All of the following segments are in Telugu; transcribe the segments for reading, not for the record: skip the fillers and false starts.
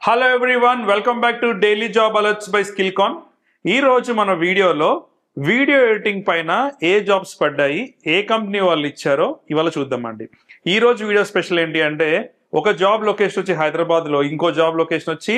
Hello everyone, welcome back to daily job alerts by Skillcon. ఈ రోజు మన వీడియోలో వీడియో ఎడిటింగ్ పైన ఏ జాబ్స్ పడ్డాయి, ఏ కంపెనీ వాళ్ళు ఇచ్చారో ఇవాళ చూద్దామండి. ఈ రోజు వీడియో స్పెషల్ ఏంటి అంటే, ఒక జాబ్ లొకేషన్ వచ్చి హైదరాబాద్లో, ఇంకో జాబ్ లొకేషన్ వచ్చి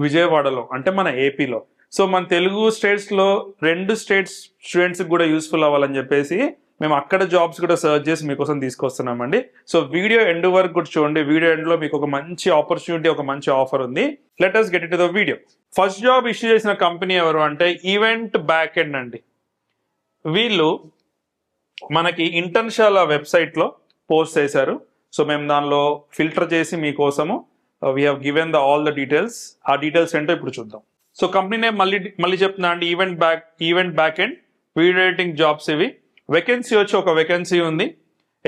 విజయవాడలో, అంటే మన ఏపీలో. సో మన తెలుగు స్టేట్స్లో రెండు స్టేట్స్ స్టూడెంట్స్కి కూడా యూస్ఫుల్ అవ్వాలని చెప్పేసి మేము అక్కడ జాబ్స్ కూడా సర్చ్ చేసి మీకోసం తీసుకొస్తున్నామండి. సో వీడియో ఎండ్ వరకు కూడా చూడండి. వీడియో ఎండ్లో మీకు ఒక మంచి ఆపర్చునిటీ, ఒక మంచి ఆఫర్ ఉంది. Let us get in to the video. First job issue చేసిన కంపెనీ ఎవరు అంటే ఈవెంట్ బ్యాక్ ఎండ్ అండి. వీళ్ళు మనకి ఇంటర్న్షాల వెబ్సైట్లో పోస్ట్ చేశారు. సో మేము దానిలో ఫిల్టర్ చేసి మీకోసము we have given all the details. ఆ డీటెయిల్స్ ఏంటో ఇప్పుడు చూద్దాం. సో కంపెనీ నేమ్ మళ్ళీ చెప్తున్నా అండి, event back end video editing jobs ఇవి. వేకెన్సీ వచ్చి ఒక వేకెన్సీ ఉంది.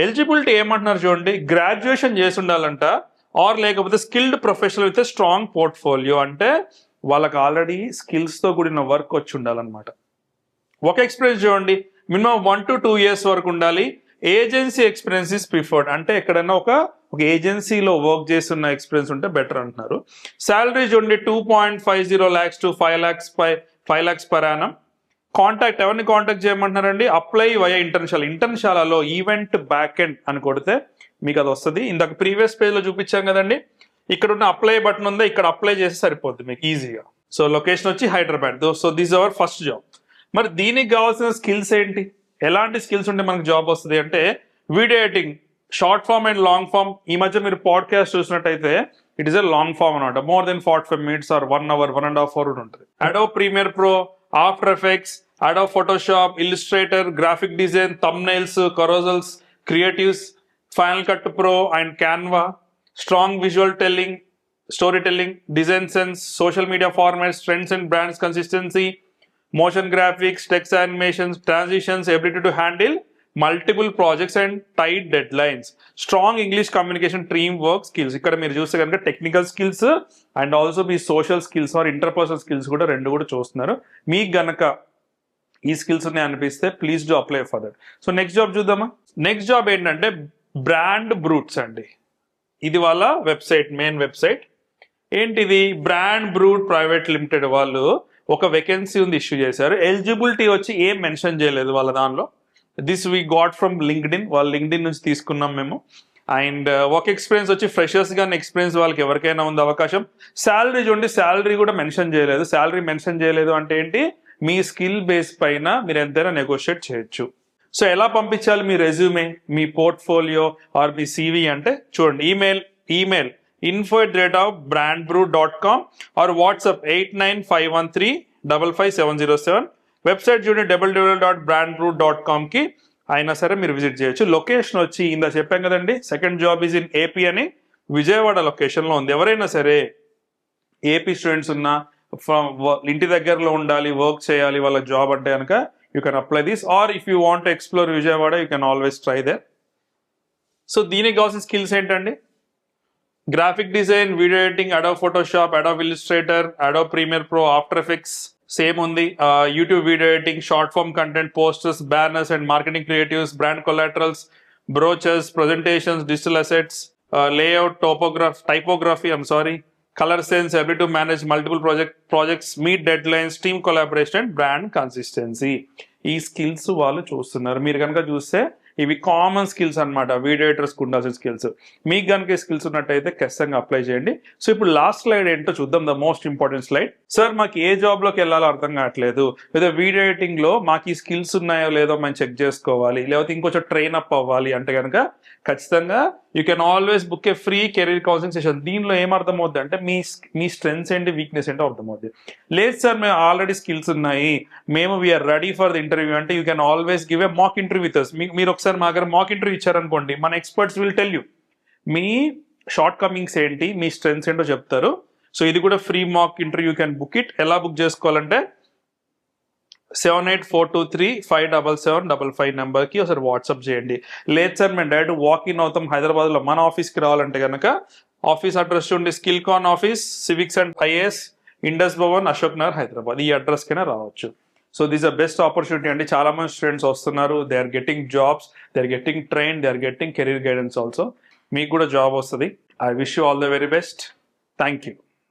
ఎలిజిబిలిటీ ఏమంటున్నారు చూడండి, గ్రాడ్యుయేషన్ చేసి ఉండాలంట, ఆర్ లేకపోతే skilled professional with strong portfolio, అంటే వాళ్ళకి ఆల్రెడీ స్కిల్స్తో కూడిన వర్క్ వచ్చి ఉండాలన్నమాట. ఒక ఎక్స్పీరియన్స్ చూడండి, మినిమం 1 to 2 years వరకు ఉండాలి. ఏజెన్సీ ఎక్స్పీరియన్స్ ఇస్ ప్రిఫర్డ్, అంటే ఎక్కడైనా ఒక ఏజెన్సీలో వర్క్ చేస్తున్న ఎక్స్పీరియన్స్ ఉంటే బెటర్ అంటున్నారు. శాలరీ చూడండి 2.50 lakhs to 5 lakhs per annum. Contact ఎవరిని కాంటాక్ట్ చేయమంటున్నారండి, అప్లై వయ ఇంటర్న్షాలలో ఈవెంట్ బ్యాక్ ఎండ్ అని కొడితే మీకు అది వస్తుంది. ఇందాక ప్రీవియస్ పేజ్లో చూపించాం కదండి, ఇక్కడ ఉన్న అప్లై బటన్ ఉందా, ఇక్కడ అప్లై చేస్తే సరిపోద్ది మీకు ఈజీగా. సో లొకేషన్ వచ్చి Hyderabad. So this our first job. మరి దీనికి కావాల్సిన స్కిల్స్ ఏంటి, ఎలాంటి స్కిల్స్ ఉంటే మనకు జాబ్ వస్తుంది అంటే, video editing short form and long form. ఈ మధ్య మీరు పాడ్కాస్ట్ చూసినట్టయితే it is a long form అనమాట, more than 45 minutes or 1 hour, 1.5 hours ఉంటుంది. Adobe Premiere Pro, After Effects, Adobe Photoshop, Illustrator, graphic design, thumbnails, carousels, creatives, Final Cut Pro and Canva, strong visual telling, storytelling, design sense, social media formats, trends and brands consistency, motion graphics, text animations, transitions, ability to handle multiple projects and tight deadlines, strong English communication, team work skills. ఇక్కడ మీరు చూస్తే కనుక టెక్నికల్ స్కిల్స్ అండ్ ఆల్సో మీ social skills or interpersonal skills కూడా రెండు కూడా చూస్తున్నారు. మీకు గనక ఈ స్కిల్స్ ఉన్నాయి అనిపిస్తే please do apply for that. So next job చూద్దామా. నెక్స్ట్ జాబ్ ఏంటంటే బ్రాండ్ బ్రూట్స్ అండి. ఇది వాళ్ళ వెబ్సైట్, మెయిన్ వెబ్సైట్. ఏంటిది, బ్రాండ్ బ్రూట్ ప్రైవేట్ లిమిటెడ్ వాళ్ళు ఒక వేకెన్సీ ఉంది, ఇష్యూ చేశారు. ఎలిజిబిలిటీ వచ్చి ఏం మెన్షన్ చేయలేదు వాళ్ళ దానిలో. This we got from LinkedIn, వాళ్ళ లింక్డ్ఇన్ నుంచి తీసుకున్నాం మేము. అండ్ వర్క్ ఎక్స్పీరియన్స్ వచ్చి ఫ్రెషర్స్ కానీ ఎక్స్పీరియన్స్ వాళ్ళకి ఎవరికైనా ఉంది అవకాశం. శాలరీ చూడండి, శాలరీ కూడా మెన్షన్ చేయలేదు. శాలరీ మెన్షన్ చేయలేదు అంటే ఏంటి, మీ స్కిల్ బేస్ పైన మీరు ఎంతైనా నెగోషియేట్ చేయొచ్చు. సో ఎలా పంపించాలి మీ రెజ్యూమే, మీ పోర్ట్ఫోలియో ఆర్ మీ CV అంటే చూడండి, email info@brandbrew.com are WhatsApp 8951355707. Website చూడండి www.brandbrew.com కి అయినా సరే మీరు విజిట్ చేయొచ్చు. లొకేషన్ వచ్చి ఇందా చెప్పాం కదండి, second job is in AP అని, విజయవాడ లొకేషన్లో ఉంది. ఎవరైనా సరే ఏపీ స్టూడెంట్స్ ఉన్నా, ఇంటి దగ్గరలో ఉండాలి, వర్క్ చేయాలి వాళ్ళ జాబ్ అంటే కనుక you can apply this, or if you want to explore Vijayawada you can always try there. So దీనికి కావాల్సిన స్కిల్స్ ఏంటండి, graphic design, video editing, Adobe Photoshop, Adobe Illustrator, Adobe Premiere Pro, After Effects same ఉంది. YouTube video editing, short form content, posters, banners and marketing creatives, brand collaterals, brochures, presentations, digital assets, layout, typography, colour sense, ability to manage multiple projects, meet deadlines, team collaboration and brand consistency. ఈ స్కిల్స్ వాళ్ళు చూస్తున్నారు. మీరు కనుక చూస్తే ఇవి కామన్ స్కిల్స్ అనమాట, వీడియో ఎడిటర్స్కి ఉండాల్సిన స్కిల్స్. మీకు కనుక ఈ స్కిల్స్ ఉన్నట్టయితే ఖచ్చితంగా అప్లై చేయండి. సో ఇప్పుడు లాస్ట్ స్లైడ్ ఏంటో చూద్దాం, the most important slide. Sir మాకు ఏ జాబ్లోకి వెళ్ళాలో అర్థం కావట్లేదు, లేదా వీడియో ఎడిటింగ్లో మాకు ఈ స్కిల్స్ ఉన్నాయో లేదో మనం చెక్ చేసుకోవాలి, లేకపోతే ఇంకొంచెం ట్రైన్ అప్ అవ్వాలి అంటే కనుక ఖచ్చితంగా you can always book A free career counselling session. దీనిలో ఏమర్థమవుద్ది అంటే మీ స్ట్రెంగ్స్ ఏంటి, వీక్నెస్ ఏంటో అర్థమవుద్ది. లేదు సార్ మేము ఆల్రెడీ స్కిల్స్ ఉన్నాయి, మేము we are ready for the interview అంటే you can always give a mock interview with us. మీరు ఒకసారి మా దగ్గర మాక్ ఇంటర్వ్యూ ఇచ్చారనుకోండి, మన ఎక్స్పర్ట్స్ విల్ టెల్ యూ మీ షార్ట్ కమింగ్స్ ఏంటి, మీ స్ట్రెంగ్స్ ఏంటో చెప్తారు. సో ఇది కూడా free mock interview, can book it. ఎలా బుక్ చేసుకోవాలంటే 7842357755 నెంబర్కి ఒకసారి వాట్సాప్ చేయండి. లేదు సార్ మేము డైరెక్ట్ వాకిన్ అవుతాం హైదరాబాద్లో, మన ఆఫీస్కి రావాలంటే కనుక ఆఫీస్ అడ్రస్ చూడండి, Skillcon office, Civics and IAS, Indus Bhavan, Ashok Nagar, Hyderabad. ఈ అడ్రస్కైనా రావచ్చు. So this a best opportunity అండి. చాలా మంది స్టూడెంట్స్ వస్తున్నారు, they are getting jobs, they are getting train, they are getting career guidance also. మీకు కూడా జాబ్ వస్తుంది. I wish you all the very best. Thank you.